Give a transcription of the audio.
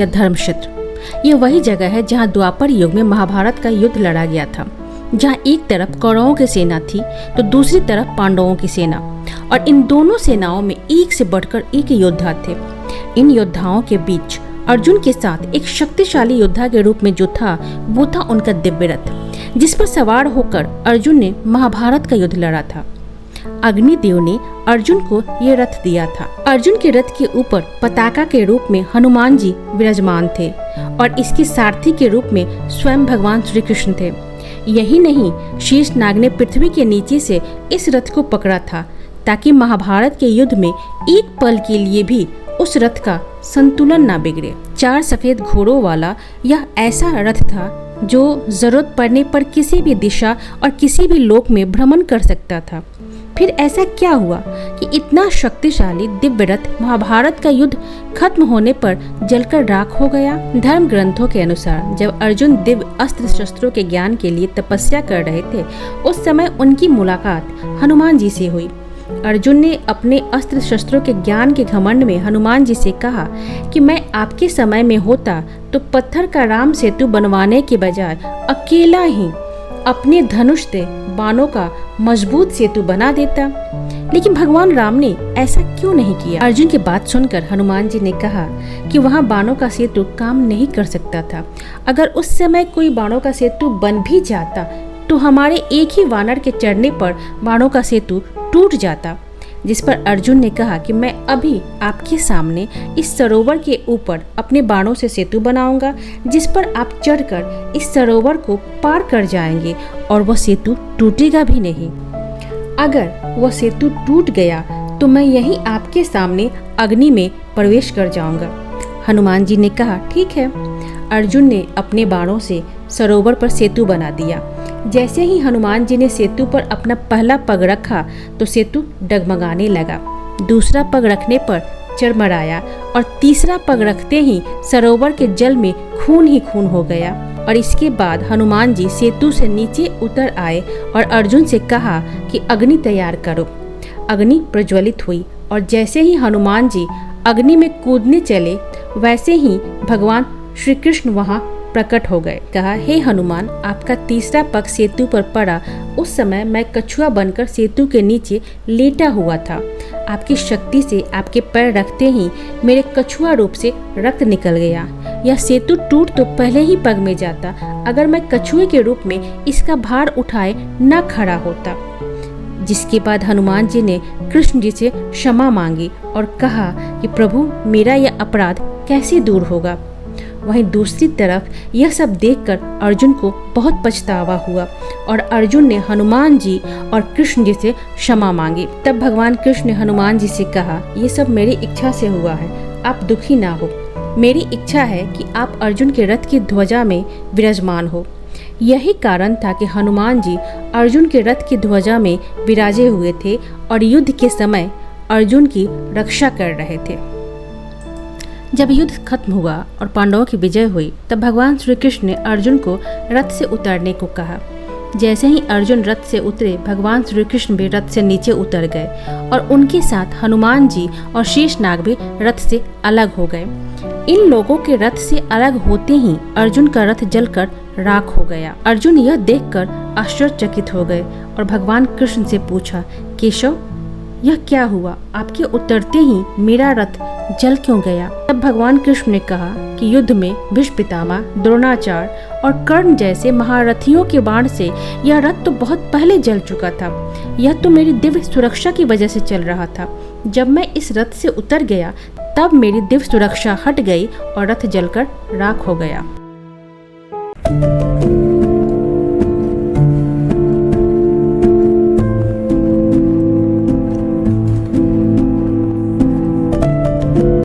या धर्मक्षेत्र। यह वही जगह है जहाँ द्वापर युग में महाभारत का युद्ध लड़ा गया था, जहाँ एक तरफ कौरवों की सेना थी तो दूसरी तरफ पांडवों की सेना, और इन दोनों सेनाओं में एक से बढ़कर एक योद्धा थे। इन योद्धाओं के बीच अर्जुन के साथ एक शक्तिशाली योद्धा के रूप में जो था वो था उनका दिव्य रथ, जिस पर सवार होकर अर्जुन ने महाभारत का युद्ध लड़ा था। अग्निदेव ने अर्जुन को यह रथ दिया था। अर्जुन के रथ के ऊपर पताका के रूप में हनुमान जी विराजमान थे और इसके सारथी के रूप में स्वयं भगवान श्री कृष्ण थे। यही नहीं, शेष नाग ने पृथ्वी के नीचे से इस रथ को पकड़ा था ताकि महाभारत के युद्ध में एक पल के लिए भी उस रथ का संतुलन ना बिगड़े। 4 सफेद घोड़ों वाला यह ऐसा रथ था जो जरूरत पड़ने पर किसी भी दिशा और किसी भी लोक में भ्रमण कर सकता था। फिर ऐसा क्या हुआ कि इतना शक्तिशाली दिव्य रथ महाभारत का युद्ध खत्म होने पर जलकर राख हो गया? धर्म ग्रंथों के अनुसार जब अर्जुन दिव्य अस्त्र शस्त्रों के ज्ञान के लिए तपस्या कर रहे थे, उस समय उनकी मुलाकात हनुमान जी से हुई। अर्जुन ने अपने अस्त्र शस्त्रों के ज्ञान के घमंड में हनुमान जी से कहा कि मैं आपके समय में होता तो पत्थर का राम सेतु बनवाने के बजाय अकेला ही अपने धनुष से बाणों का मजबूत सेतु बना देता। लेकिन भगवान राम ने ऐसा क्यों नहीं किया? अर्जुन की बात सुनकर हनुमान जी ने कहा कि वहाँ बाणों का सेतु काम नहीं कर सकता था। अगर उस समय कोई बाणों का सेतु बन भी जाता तो हमारे एक ही वानर के चढ़ने पर बाणों का सेतु टूट जाता। जिस पर अर्जुन ने कहा कि मैं अभी आपके सामने इस सरोवर के ऊपर अपने बाणों से सेतु बनाऊंगा, जिस पर आप चढ़कर इस सरोवर को पार कर जाएंगे और वह सेतु टूटेगा भी नहीं। अगर वह सेतु टूट गया तो मैं यहीं आपके सामने अग्नि में प्रवेश कर जाऊंगा। हनुमान जी ने कहा ठीक है। अर्जुन ने अपने बाणों से सरोवर पर सेतु बना दिया। जैसे ही हनुमान जी ने सेतु पर अपना पहला पग रखा तो सेतु डगमगाने लगा, दूसरा पग रखने पर चरमराया और तीसरा पग रखते ही सरोवर के जल में खून ही खून हो गया। और इसके बाद हनुमान जी सेतु से नीचे उतर आए और अर्जुन से कहा कि अग्नि तैयार करो। अग्नि प्रज्वलित हुई और जैसे ही हनुमान जी अग्नि में कूदने चले वैसे ही भगवान श्री कृष्ण वहाँ प्रकट हो गए। कहा, हे हनुमान, आपका तीसरा पग सेतु पर पड़ा उस समय मैं कछुआ बनकर सेतु के नीचे लेटा हुआ था। आपकी शक्ति से आपके पैर रखते ही मेरे कछुआ रूप से रक्त निकल गया। यह सेतु टूट तो पहले ही पग में जाता अगर मैं कछुए के रूप में इसका भार उठाए न खड़ा होता। जिसके बाद हनुमान जी ने कृष्ण जी से क्षमा मांगी और कहा कि प्रभु, मेरा यह अपराध कैसे दूर होगा। वहीं दूसरी तरफ यह सब देखकर अर्जुन को बहुत पछतावा हुआ और अर्जुन ने हनुमान जी और कृष्ण जी से क्षमा मांगी। तब भगवान कृष्ण ने हनुमान जी से कहा, ये सब मेरी इच्छा से हुआ है, आप दुखी ना हो। मेरी इच्छा है कि आप अर्जुन के रथ की ध्वजा में विराजमान हो। यही कारण था कि हनुमान जी अर्जुन के रथ की ध्वजा में विराजे हुए थे और युद्ध के समय अर्जुन की रक्षा कर रहे थे। जब युद्ध खत्म हुआ और पांडवों की विजय हुई तब भगवान श्री कृष्ण ने अर्जुन को रथ से उतरने को कहा। जैसे ही अर्जुन रथ से उतरे भगवान श्री कृष्ण भी रथ से नीचे उतर गए और उनके साथ हनुमान जी और शेषनाग भी रथ से अलग हो गए। इन लोगों के रथ से अलग होते ही अर्जुन का रथ जलकर राख हो गया। अर्जुन यह देखकर आश्चर्यचकित हो गए और भगवान कृष्ण से पूछा, केशव, यह क्या हुआ? आपके उतरते ही मेरा रथ जल क्यों गया? तब भगवान कृष्ण ने कहा कि युद्ध में भीष्म पितामह, द्रोणाचार्य और कर्ण जैसे महारथियों के बाण से यह रथ तो बहुत पहले जल चुका था। यह तो मेरी दिव्य सुरक्षा की वजह से चल रहा था। जब मैं इस रथ से उतर गया तब मेरी दिव्य सुरक्षा हट गई और रथ जलकर राख हो गया।